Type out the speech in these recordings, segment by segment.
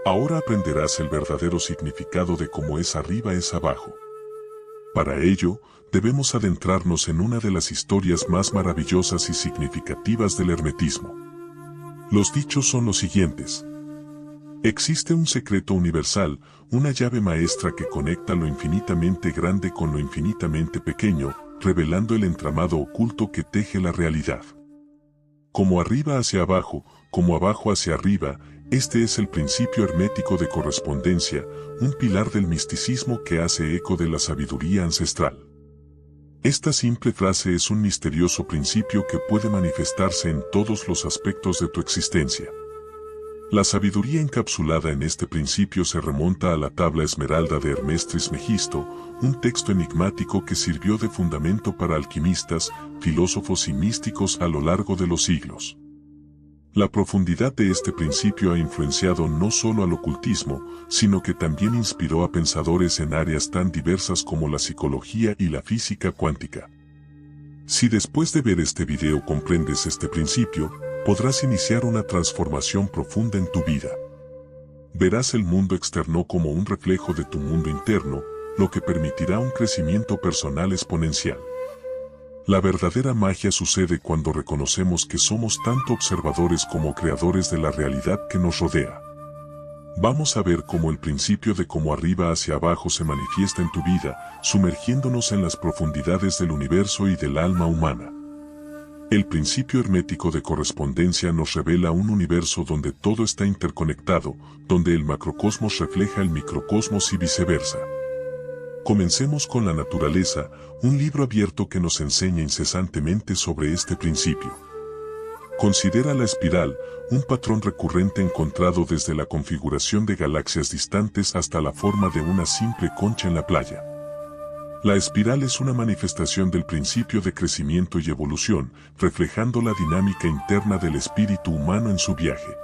Ahora aprenderás el verdadero significado de cómo es arriba es abajo. Para ello, debemos adentrarnos en una de las historias más maravillosas y significativas del hermetismo. Los dichos son los siguientes. Existe un secreto universal, una llave maestra que conecta lo infinitamente grande con lo infinitamente pequeño, revelando el entramado oculto que teje la realidad. Como arriba hacia abajo, como abajo hacia arriba, este es el principio hermético de correspondencia, un pilar del misticismo que hace eco de la sabiduría ancestral. Esta simple frase es un misterioso principio que puede manifestarse en todos los aspectos de tu existencia. La sabiduría encapsulada en este principio se remonta a la tabla esmeralda de Hermes Trismegisto, un texto enigmático que sirvió de fundamento para alquimistas, filósofos y místicos a lo largo de los siglos. La profundidad de este principio ha influenciado no solo al ocultismo, sino que también inspiró a pensadores en áreas tan diversas como la psicología y la física cuántica. Si después de ver este video comprendes este principio, podrás iniciar una transformación profunda en tu vida. Verás el mundo externo como un reflejo de tu mundo interno, lo que permitirá un crecimiento personal exponencial. La verdadera magia sucede cuando reconocemos que somos tanto observadores como creadores de la realidad que nos rodea. Vamos a ver cómo el principio de cómo arriba hacia abajo se manifiesta en tu vida, sumergiéndonos en las profundidades del universo y del alma humana. El principio hermético de correspondencia nos revela un universo donde todo está interconectado, donde el macrocosmos refleja el microcosmos y viceversa. Comencemos con la naturaleza, un libro abierto que nos enseña incesantemente sobre este principio. Considera la espiral, un patrón recurrente encontrado desde la configuración de galaxias distantes hasta la forma de una simple concha en la playa. La espiral es una manifestación del principio de crecimiento y evolución, reflejando la dinámica interna del espíritu humano en su viaje.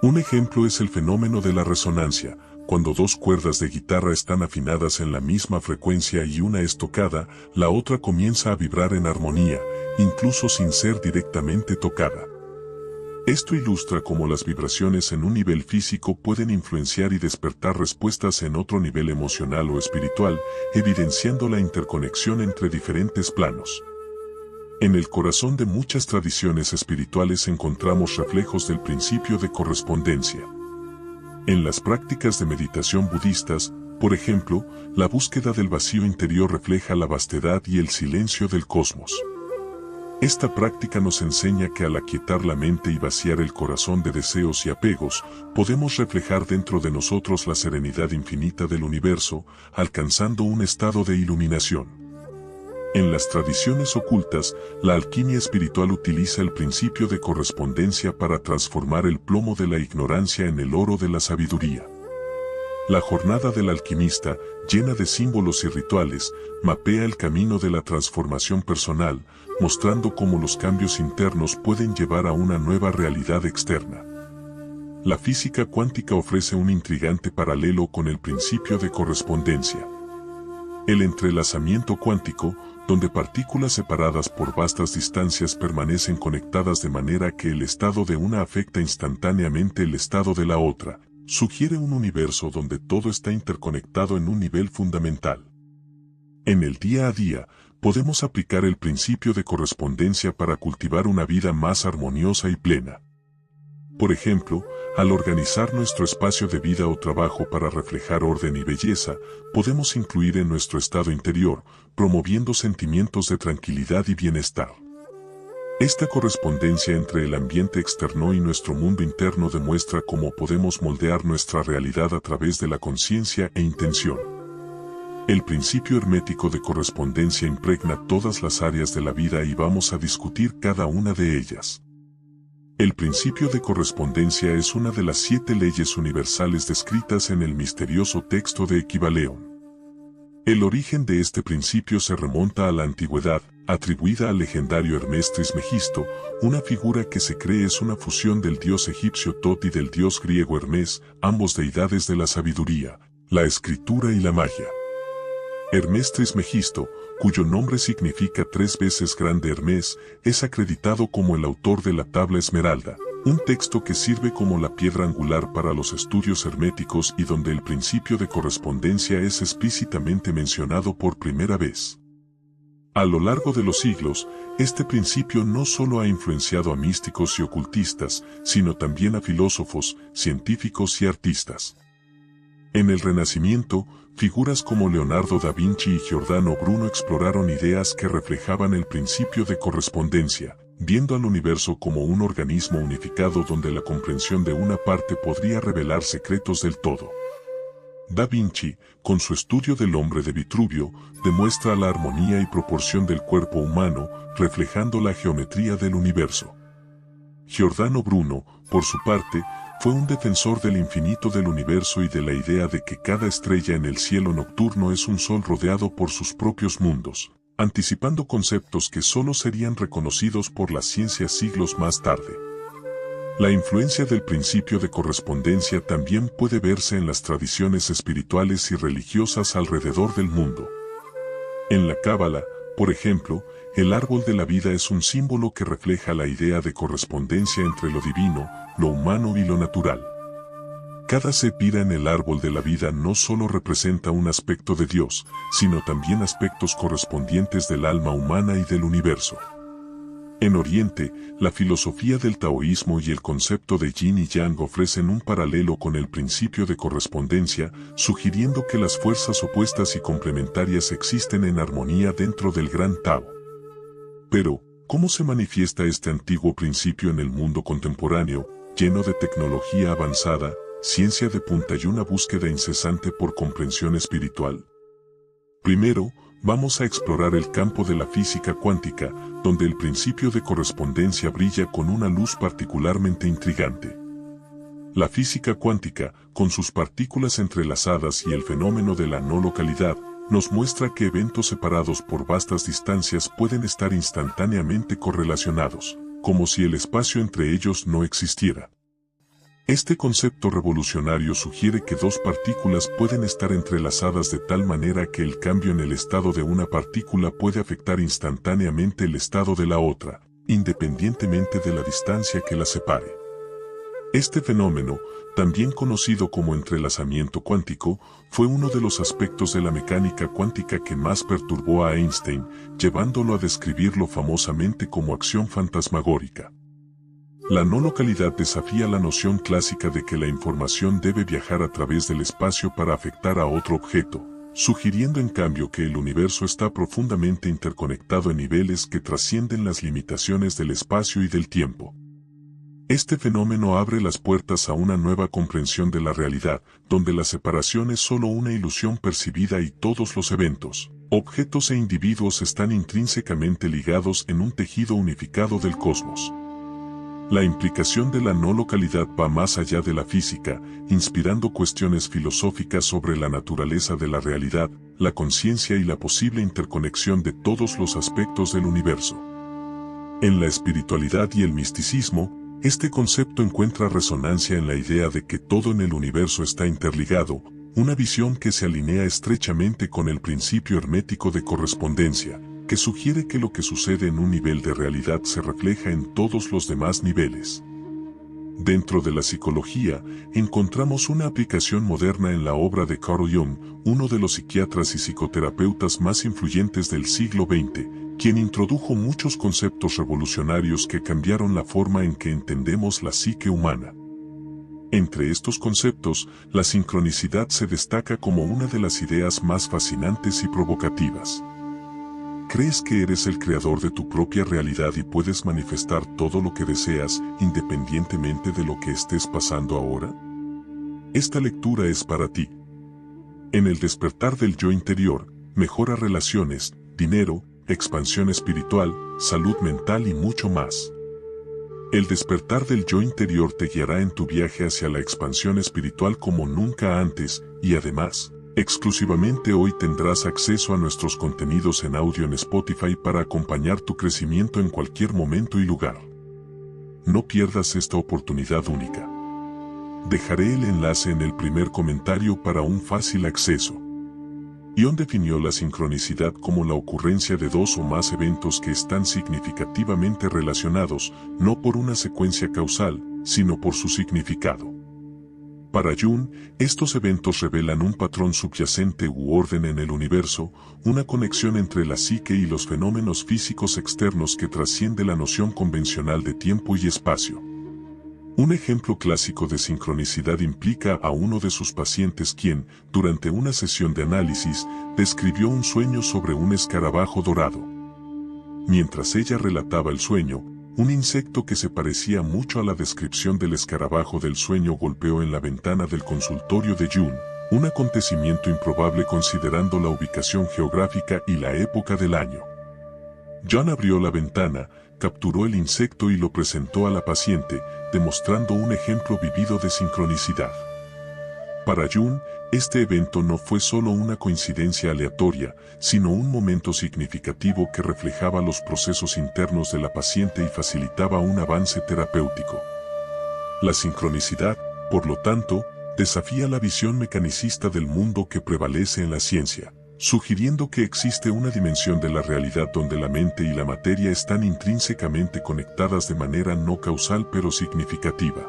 Un ejemplo es el fenómeno de la resonancia. Cuando dos cuerdas de guitarra están afinadas en la misma frecuencia y una es tocada, la otra comienza a vibrar en armonía, incluso sin ser directamente tocada. Esto ilustra cómo las vibraciones en un nivel físico pueden influenciar y despertar respuestas en otro nivel emocional o espiritual, evidenciando la interconexión entre diferentes planos. En el corazón de muchas tradiciones espirituales encontramos reflejos del principio de correspondencia. En las prácticas de meditación budistas, por ejemplo, la búsqueda del vacío interior refleja la vastedad y el silencio del cosmos. Esta práctica nos enseña que al aquietar la mente y vaciar el corazón de deseos y apegos, podemos reflejar dentro de nosotros la serenidad infinita del universo, alcanzando un estado de iluminación. En las tradiciones ocultas, la alquimia espiritual utiliza el principio de correspondencia para transformar el plomo de la ignorancia en el oro de la sabiduría. La jornada del alquimista, llena de símbolos y rituales, mapea el camino de la transformación personal, mostrando cómo los cambios internos pueden llevar a una nueva realidad externa. La física cuántica ofrece un intrigante paralelo con el principio de correspondencia. El entrelazamiento cuántico, donde partículas separadas por vastas distancias permanecen conectadas de manera que el estado de una afecta instantáneamente el estado de la otra, sugiere un universo donde todo está interconectado en un nivel fundamental. En el día a día, podemos aplicar el principio de correspondencia para cultivar una vida más armoniosa y plena. Por ejemplo, al organizar nuestro espacio de vida o trabajo para reflejar orden y belleza, podemos incluir en nuestro estado interior, promoviendo sentimientos de tranquilidad y bienestar. Esta correspondencia entre el ambiente externo y nuestro mundo interno demuestra cómo podemos moldear nuestra realidad a través de la conciencia e intención. El principio hermético de correspondencia impregna todas las áreas de la vida y vamos a discutir cada una de ellas. El principio de correspondencia es una de las 7 leyes universales descritas en el misterioso texto de Equivaleón. El origen de este principio se remonta a la antigüedad, atribuida al legendario Hermes Trismegisto, una figura que se cree es una fusión del dios egipcio Tot y del dios griego Hermes, ambos deidades de la sabiduría, la escritura y la magia. Hermes Trismegisto, cuyo nombre significa 3 veces grande Hermes, es acreditado como el autor de la tabla esmeralda, Un texto que sirve como la piedra angular para los estudios herméticos y donde el principio de correspondencia es explícitamente mencionado por primera vez. A lo largo de los siglos, este principio no solo ha influenciado a místicos y ocultistas, sino también a filósofos, científicos y artistas. En el Renacimiento, figuras como Leonardo da Vinci y Giordano Bruno exploraron ideas que reflejaban el principio de correspondencia, viendo al universo como un organismo unificado donde la comprensión de una parte podría revelar secretos del todo. Da Vinci, con su estudio del hombre de Vitruvio, demuestra la armonía y proporción del cuerpo humano, reflejando la geometría del universo. Giordano Bruno, por su parte, fue un defensor del infinito del universo y de la idea de que cada estrella en el cielo nocturno es un sol rodeado por sus propios mundos, anticipando conceptos que solo serían reconocidos por la ciencia siglos más tarde. La influencia del principio de correspondencia también puede verse en las tradiciones espirituales y religiosas alrededor del mundo. En la Cábala, por ejemplo, el árbol de la vida es un símbolo que refleja la idea de correspondencia entre lo divino, lo humano y lo natural. Cada cepira en el árbol de la vida no solo representa un aspecto de Dios, sino también aspectos correspondientes del alma humana y del universo. En Oriente, la filosofía del taoísmo y el concepto de yin y yang ofrecen un paralelo con el principio de correspondencia, sugiriendo que las fuerzas opuestas y complementarias existen en armonía dentro del gran Tao. Pero, ¿cómo se manifiesta este antiguo principio en el mundo contemporáneo, lleno de tecnología avanzada, ciencia de punta y una búsqueda incesante por comprensión espiritual? Primero, vamos a explorar el campo de la física cuántica, donde el principio de correspondencia brilla con una luz particularmente intrigante. La física cuántica, con sus partículas entrelazadas y el fenómeno de la no localidad, nos muestra que eventos separados por vastas distancias pueden estar instantáneamente correlacionados, como si el espacio entre ellos no existiera. Este concepto revolucionario sugiere que dos partículas pueden estar entrelazadas de tal manera que el cambio en el estado de una partícula puede afectar instantáneamente el estado de la otra, independientemente de la distancia que las separe. Este fenómeno, también conocido como entrelazamiento cuántico, fue uno de los aspectos de la mecánica cuántica que más perturbó a Einstein, llevándolo a describirlo famosamente como acción fantasmagórica. La no localidad desafía la noción clásica de que la información debe viajar a través del espacio para afectar a otro objeto, sugiriendo en cambio que el universo está profundamente interconectado en niveles que trascienden las limitaciones del espacio y del tiempo. Este fenómeno abre las puertas a una nueva comprensión de la realidad, donde la separación es solo una ilusión percibida y todos los eventos, objetos e individuos están intrínsecamente ligados en un tejido unificado del cosmos. La implicación de la no localidad va más allá de la física, inspirando cuestiones filosóficas sobre la naturaleza de la realidad, la conciencia y la posible interconexión de todos los aspectos del universo. En la espiritualidad y el misticismo, este concepto encuentra resonancia en la idea de que todo en el universo está interligado, una visión que se alinea estrechamente con el principio hermético de correspondencia, que sugiere que lo que sucede en un nivel de realidad se refleja en todos los demás niveles. Dentro de la psicología, encontramos una aplicación moderna en la obra de Carl Jung, uno de los psiquiatras y psicoterapeutas más influyentes del siglo XX, quien introdujo muchos conceptos revolucionarios que cambiaron la forma en que entendemos la psique humana. Entre estos conceptos, la sincronicidad se destaca como una de las ideas más fascinantes y provocativas. ¿Crees que eres el creador de tu propia realidad y puedes manifestar todo lo que deseas, independientemente de lo que estés pasando ahora? Esta lectura es para ti. En el despertar del yo interior, mejora relaciones, dinero, expansión espiritual, salud mental y mucho más. El despertar del yo interior te guiará en tu viaje hacia la expansión espiritual como nunca antes, y además, exclusivamente hoy tendrás acceso a nuestros contenidos en audio en Spotify para acompañar tu crecimiento en cualquier momento y lugar. No pierdas esta oportunidad única. Dejaré el enlace en el primer comentario para un fácil acceso. Jung definió la sincronicidad como la ocurrencia de dos o más eventos que están significativamente relacionados, no por una secuencia causal, sino por su significado. Para Jung, estos eventos revelan un patrón subyacente u orden en el universo, una conexión entre la psique y los fenómenos físicos externos que trasciende la noción convencional de tiempo y espacio. Un ejemplo clásico de sincronicidad implica a uno de sus pacientes quien, durante una sesión de análisis, describió un sueño sobre un escarabajo dorado. Mientras ella relataba el sueño, un insecto que se parecía mucho a la descripción del escarabajo del sueño golpeó en la ventana del consultorio de Jung, un acontecimiento improbable considerando la ubicación geográfica y la época del año. Jung abrió la ventana, capturó el insecto y lo presentó a la paciente, demostrando un ejemplo vivido de sincronicidad. Para Jung, este evento no fue solo una coincidencia aleatoria, sino un momento significativo que reflejaba los procesos internos de la paciente y facilitaba un avance terapéutico. La sincronicidad, por lo tanto, desafía la visión mecanicista del mundo que prevalece en la ciencia, sugiriendo que existe una dimensión de la realidad donde la mente y la materia están intrínsecamente conectadas de manera no causal pero significativa.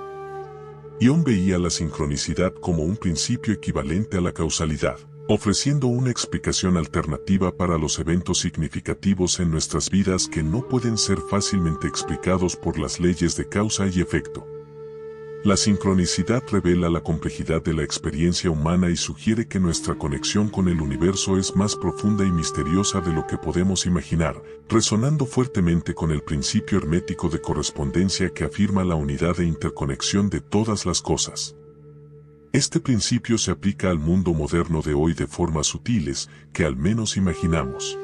Jung veía la sincronicidad como un principio equivalente a la causalidad, ofreciendo una explicación alternativa para los eventos significativos en nuestras vidas que no pueden ser fácilmente explicados por las leyes de causa y efecto. La sincronicidad revela la complejidad de la experiencia humana y sugiere que nuestra conexión con el universo es más profunda y misteriosa de lo que podemos imaginar, resonando fuertemente con el principio hermético de correspondencia que afirma la unidad e interconexión de todas las cosas. Este principio se aplica al mundo moderno de hoy de formas sutiles que al menos imaginamos.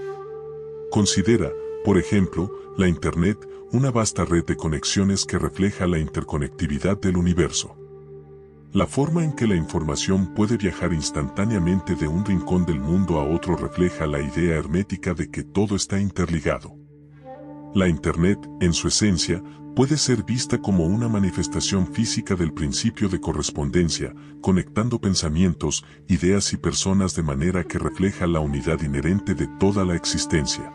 Considera, por ejemplo, la Internet, una vasta red de conexiones que refleja la interconectividad del universo. La forma en que la información puede viajar instantáneamente de un rincón del mundo a otro refleja la idea hermética de que todo está interligado. La Internet, en su esencia, puede ser vista como una manifestación física del principio de correspondencia, conectando pensamientos, ideas y personas de manera que refleja la unidad inherente de toda la existencia.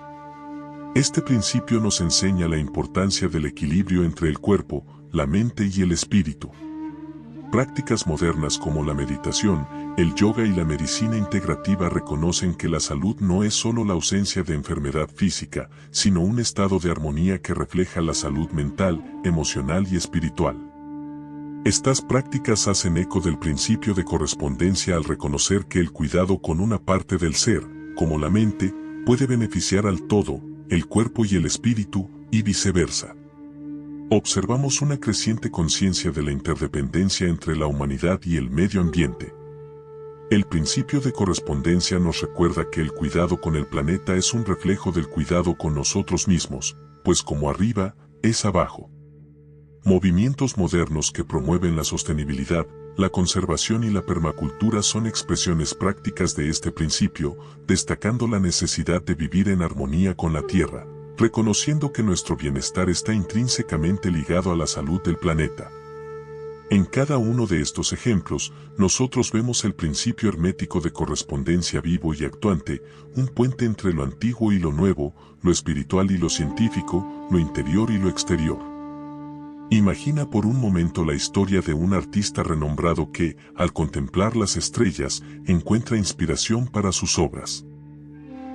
Este principio nos enseña la importancia del equilibrio entre el cuerpo, la mente y el espíritu. Prácticas modernas como la meditación, el yoga y la medicina integrativa reconocen que la salud no es solo la ausencia de enfermedad física, sino un estado de armonía que refleja la salud mental, emocional y espiritual. Estas prácticas hacen eco del principio de correspondencia al reconocer que el cuidado con una parte del ser, como la mente, puede beneficiar al todo, el cuerpo y el espíritu, y viceversa. Observamos una creciente conciencia de la interdependencia entre la humanidad y el medio ambiente. El principio de correspondencia nos recuerda que el cuidado con el planeta es un reflejo del cuidado con nosotros mismos, pues como arriba, es abajo. Movimientos modernos que promueven la sostenibilidad, la conservación y la permacultura son expresiones prácticas de este principio, destacando la necesidad de vivir en armonía con la Tierra, reconociendo que nuestro bienestar está intrínsecamente ligado a la salud del planeta. En cada uno de estos ejemplos, nosotros vemos el principio hermético de correspondencia vivo y actuante, un puente entre lo antiguo y lo nuevo, lo espiritual y lo científico, lo interior y lo exterior. Imagina por un momento la historia de un artista renombrado que, al contemplar las estrellas, encuentra inspiración para sus obras.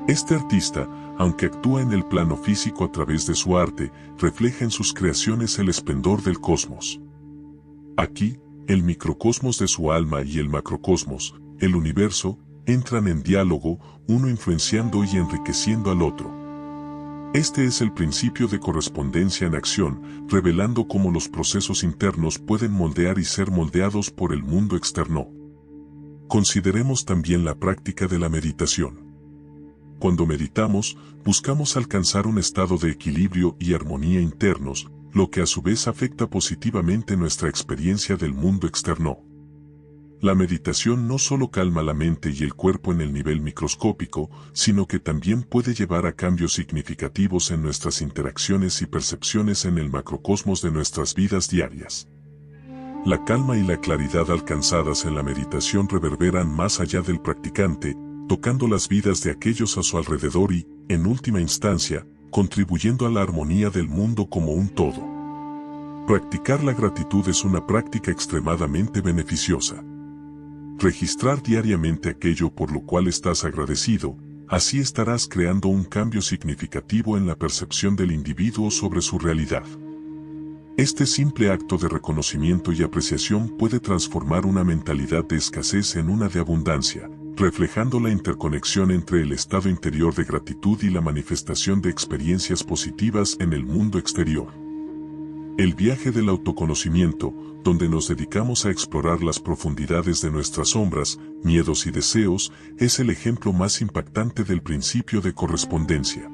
Este artista, aunque actúa en el plano físico a través de su arte, refleja en sus creaciones el esplendor del cosmos. Aquí, el microcosmos de su alma y el macrocosmos, el universo, entran en diálogo, uno influenciando y enriqueciendo al otro. Este es el principio de correspondencia en acción, revelando cómo los procesos internos pueden moldear y ser moldeados por el mundo externo. Consideremos también la práctica de la meditación. Cuando meditamos, buscamos alcanzar un estado de equilibrio y armonía internos, lo que a su vez afecta positivamente nuestra experiencia del mundo externo. La meditación no solo calma la mente y el cuerpo en el nivel microscópico, sino que también puede llevar a cambios significativos en nuestras interacciones y percepciones en el macrocosmos de nuestras vidas diarias. La calma y la claridad alcanzadas en la meditación reverberan más allá del practicante, tocando las vidas de aquellos a su alrededor y, en última instancia, contribuyendo a la armonía del mundo como un todo. Practicar la gratitud es una práctica extremadamente beneficiosa. Registrar diariamente aquello por lo cual estás agradecido, así estarás creando un cambio significativo en la percepción del individuo sobre su realidad. Este simple acto de reconocimiento y apreciación puede transformar una mentalidad de escasez en una de abundancia, reflejando la interconexión entre el estado interior de gratitud y la manifestación de experiencias positivas en el mundo exterior. El viaje del autoconocimiento, donde nos dedicamos a explorar las profundidades de nuestras sombras, miedos y deseos, es el ejemplo más impactante del principio de correspondencia.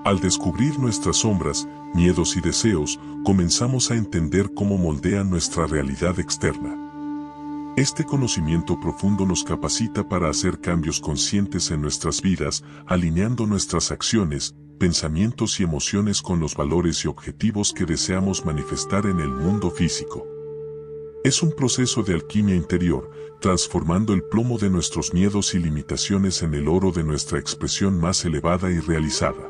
Al descubrir nuestras sombras, miedos y deseos, comenzamos a entender cómo moldean nuestra realidad externa. Este conocimiento profundo nos capacita para hacer cambios conscientes en nuestras vidas, alineando nuestras acciones, pensamientos y emociones con los valores y objetivos que deseamos manifestar en el mundo físico. Es un proceso de alquimia interior, transformando el plomo de nuestros miedos y limitaciones en el oro de nuestra expresión más elevada y realizada.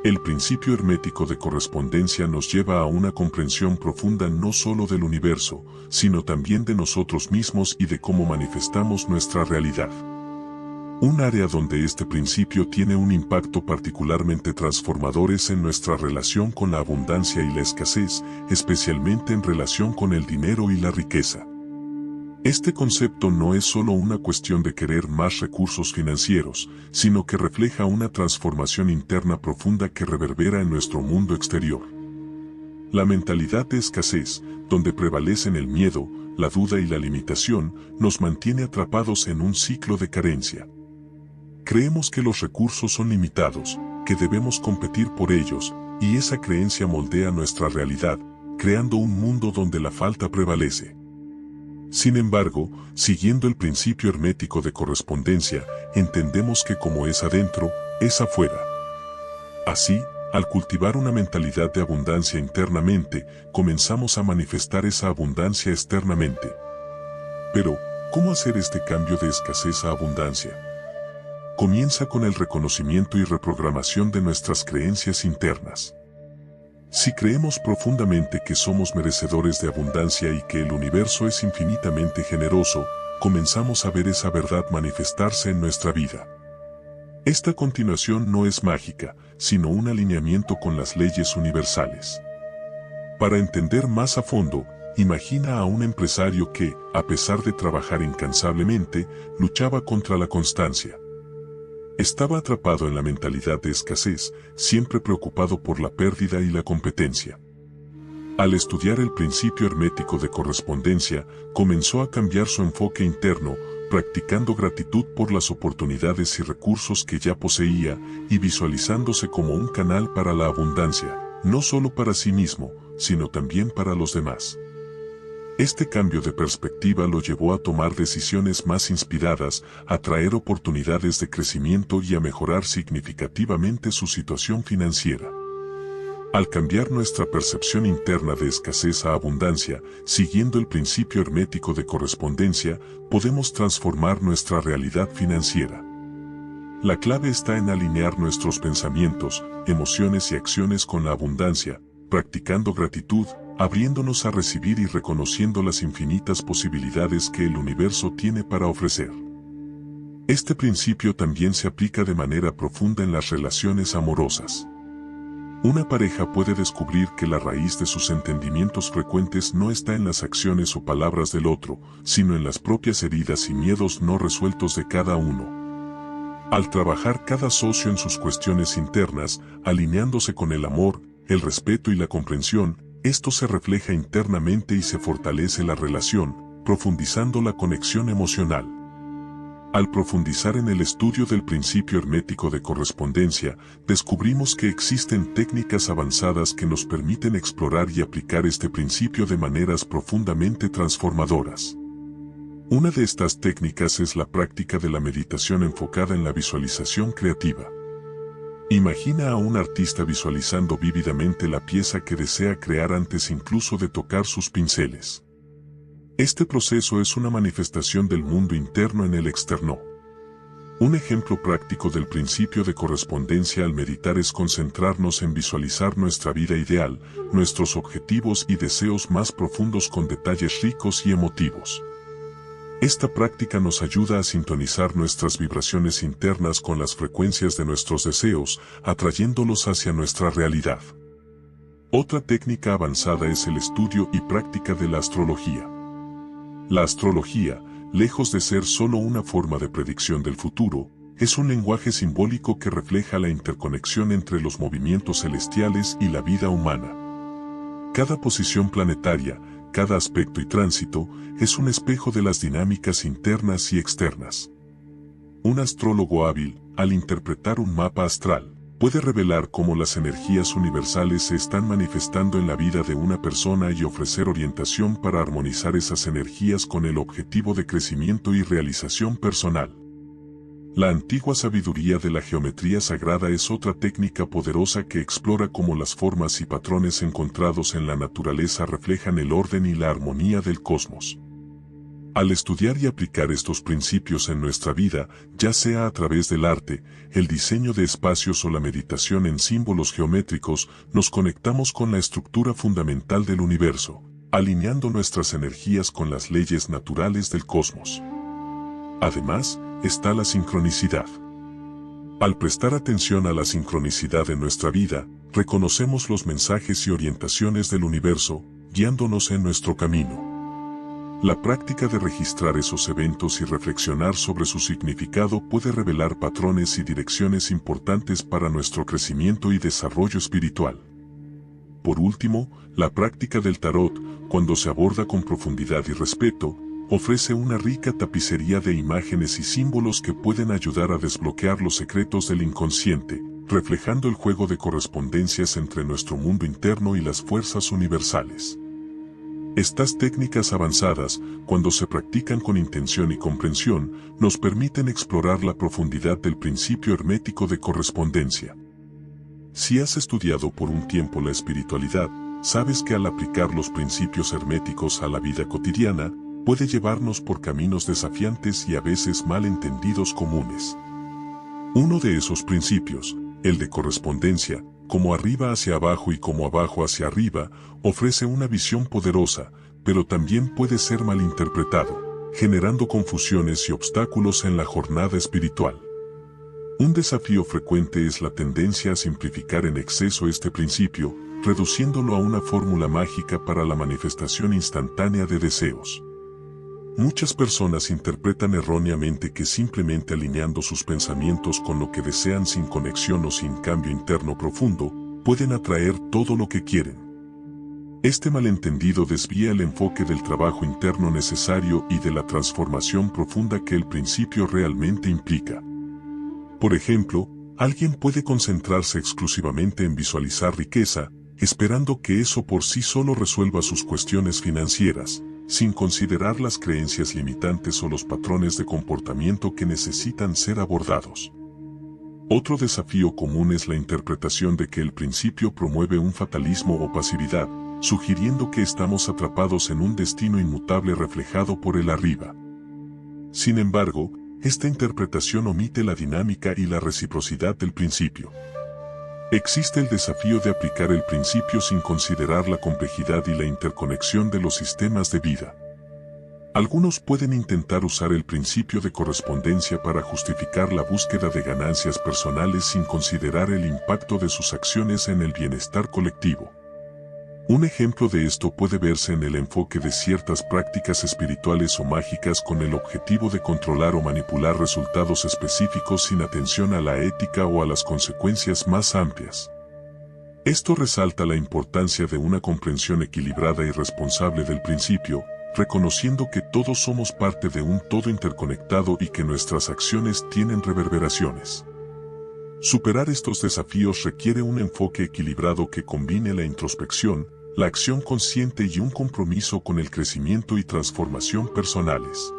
El principio hermético de correspondencia nos lleva a una comprensión profunda no solo del universo, sino también de nosotros mismos y de cómo manifestamos nuestra realidad. Un área donde este principio tiene un impacto particularmente transformador es en nuestra relación con la abundancia y la escasez, especialmente en relación con el dinero y la riqueza. Este concepto no es solo una cuestión de querer más recursos financieros, sino que refleja una transformación interna profunda que reverbera en nuestro mundo exterior. La mentalidad de escasez, donde prevalecen el miedo, la duda y la limitación, nos mantiene atrapados en un ciclo de carencia. Creemos que los recursos son limitados, que debemos competir por ellos, y esa creencia moldea nuestra realidad, creando un mundo donde la falta prevalece. Sin embargo, siguiendo el principio hermético de correspondencia, entendemos que como es adentro, es afuera. Así, al cultivar una mentalidad de abundancia internamente, comenzamos a manifestar esa abundancia externamente. Pero, ¿cómo hacer este cambio de escasez a abundancia? Comienza con el reconocimiento y reprogramación de nuestras creencias internas. Si creemos profundamente que somos merecedores de abundancia y que el universo es infinitamente generoso, comenzamos a ver esa verdad manifestarse en nuestra vida. Esta continuación no es mágica, sino un alineamiento con las leyes universales. Para entender más a fondo, imagina a un empresario que, a pesar de trabajar incansablemente, luchaba contra la constancia. Estaba atrapado en la mentalidad de escasez, siempre preocupado por la pérdida y la competencia. Al estudiar el principio hermético de correspondencia, comenzó a cambiar su enfoque interno, practicando gratitud por las oportunidades y recursos que ya poseía, y visualizándose como un canal para la abundancia, no solo para sí mismo, sino también para los demás. Este cambio de perspectiva lo llevó a tomar decisiones más inspiradas, a traer oportunidades de crecimiento y a mejorar significativamente su situación financiera. Al cambiar nuestra percepción interna de escasez a abundancia, siguiendo el principio hermético de correspondencia, podemos transformar nuestra realidad financiera. La clave está en alinear nuestros pensamientos, emociones y acciones con la abundancia, practicando gratitud, abriéndonos a recibir y reconociendo las infinitas posibilidades que el universo tiene para ofrecer. Este principio también se aplica de manera profunda en las relaciones amorosas. Una pareja puede descubrir que la raíz de sus entendimientos frecuentes no está en las acciones o palabras del otro, sino en las propias heridas y miedos no resueltos de cada uno. Al trabajar cada socio en sus cuestiones internas, alineándose con el amor, el respeto y la comprensión, esto se refleja internamente y se fortalece la relación, profundizando la conexión emocional. Al profundizar en el estudio del principio hermético de correspondencia, descubrimos que existen técnicas avanzadas que nos permiten explorar y aplicar este principio de maneras profundamente transformadoras. Una de estas técnicas es la práctica de la meditación enfocada en la visualización creativa. Imagina a un artista visualizando vívidamente la pieza que desea crear antes incluso de tocar sus pinceles. Este proceso es una manifestación del mundo interno en el externo. Un ejemplo práctico del principio de correspondencia al meditar es concentrarnos en visualizar nuestra vida ideal, nuestros objetivos y deseos más profundos con detalles ricos y emotivos. Esta práctica nos ayuda a sintonizar nuestras vibraciones internas con las frecuencias de nuestros deseos, atrayéndolos hacia nuestra realidad. Otra técnica avanzada es el estudio y práctica de la astrología. La astrología, lejos de ser solo una forma de predicción del futuro, es un lenguaje simbólico que refleja la interconexión entre los movimientos celestiales y la vida humana. Cada posición planetaria, cada aspecto y tránsito, es un espejo de las dinámicas internas y externas. Un astrólogo hábil, al interpretar un mapa astral, puede revelar cómo las energías universales se están manifestando en la vida de una persona y ofrecer orientación para armonizar esas energías con el objetivo de crecimiento y realización personal. La antigua sabiduría de la geometría sagrada es otra técnica poderosa que explora cómo las formas y patrones encontrados en la naturaleza reflejan el orden y la armonía del cosmos. Al estudiar y aplicar estos principios en nuestra vida, ya sea a través del arte, el diseño de espacios o la meditación en símbolos geométricos, nos conectamos con la estructura fundamental del universo, alineando nuestras energías con las leyes naturales del cosmos. Además, está la sincronicidad. Al prestar atención a la sincronicidad en nuestra vida, reconocemos los mensajes y orientaciones del universo, guiándonos en nuestro camino. La práctica de registrar esos eventos y reflexionar sobre su significado puede revelar patrones y direcciones importantes para nuestro crecimiento y desarrollo espiritual. Por último, la práctica del tarot, cuando se aborda con profundidad y respeto, ofrece una rica tapicería de imágenes y símbolos que pueden ayudar a desbloquear los secretos del inconsciente, reflejando el juego de correspondencias entre nuestro mundo interno y las fuerzas universales. Estas técnicas avanzadas, cuando se practican con intención y comprensión, nos permiten explorar la profundidad del principio hermético de correspondencia. Si has estudiado por un tiempo la espiritualidad, sabes que al aplicar los principios herméticos a la vida cotidiana, puede llevarnos por caminos desafiantes y a veces malentendidos comunes. Uno de esos principios, el de correspondencia, como arriba hacia abajo y como abajo hacia arriba, ofrece una visión poderosa, pero también puede ser malinterpretado, generando confusiones y obstáculos en la jornada espiritual. Un desafío frecuente es la tendencia a simplificar en exceso este principio, reduciéndolo a una fórmula mágica para la manifestación instantánea de deseos. Muchas personas interpretan erróneamente que simplemente alineando sus pensamientos con lo que desean sin conexión o sin cambio interno profundo, pueden atraer todo lo que quieren. Este malentendido desvía el enfoque del trabajo interno necesario y de la transformación profunda que el principio realmente implica. Por ejemplo, alguien puede concentrarse exclusivamente en visualizar riqueza, esperando que eso por sí solo resuelva sus cuestiones financieras, sin considerar las creencias limitantes o los patrones de comportamiento que necesitan ser abordados. Otro desafío común es la interpretación de que el principio promueve un fatalismo o pasividad, sugiriendo que estamos atrapados en un destino inmutable reflejado por el arriba. Sin embargo, esta interpretación omite la dinámica y la reciprocidad del principio. Existe el desafío de aplicar el principio sin considerar la complejidad y la interconexión de los sistemas de vida. Algunos pueden intentar usar el principio de correspondencia para justificar la búsqueda de ganancias personales sin considerar el impacto de sus acciones en el bienestar colectivo. Un ejemplo de esto puede verse en el enfoque de ciertas prácticas espirituales o mágicas con el objetivo de controlar o manipular resultados específicos sin atención a la ética o a las consecuencias más amplias. Esto resalta la importancia de una comprensión equilibrada y responsable del principio, reconociendo que todos somos parte de un todo interconectado y que nuestras acciones tienen reverberaciones. Superar estos desafíos requiere un enfoque equilibrado que combine la introspección, la acción consciente y un compromiso con el crecimiento y transformación personales.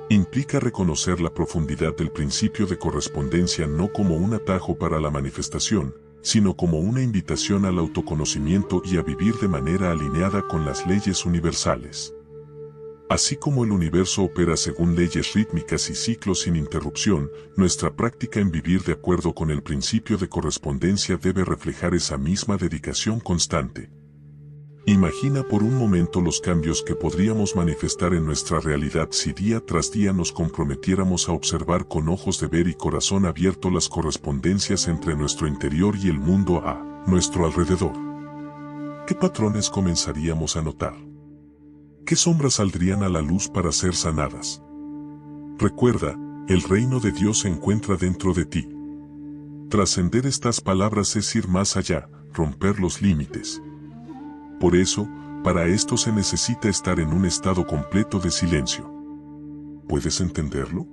Implica reconocer la profundidad del principio de correspondencia no como un atajo para la manifestación, sino como una invitación al autoconocimiento y a vivir de manera alineada con las leyes universales. Así como el universo opera según leyes rítmicas y ciclos sin interrupción, nuestra práctica en vivir de acuerdo con el principio de correspondencia debe reflejar esa misma dedicación constante. Imagina por un momento los cambios que podríamos manifestar en nuestra realidad si día tras día nos comprometiéramos a observar con ojos de ver y corazón abierto las correspondencias entre nuestro interior y el mundo a nuestro alrededor. ¿Qué patrones comenzaríamos a notar? ¿Qué sombras saldrían a la luz para ser sanadas? Recuerda, el reino de Dios se encuentra dentro de ti. Trascender estas palabras es ir más allá, romper los límites. Por eso, para esto se necesita estar en un estado completo de silencio. ¿Puedes entenderlo?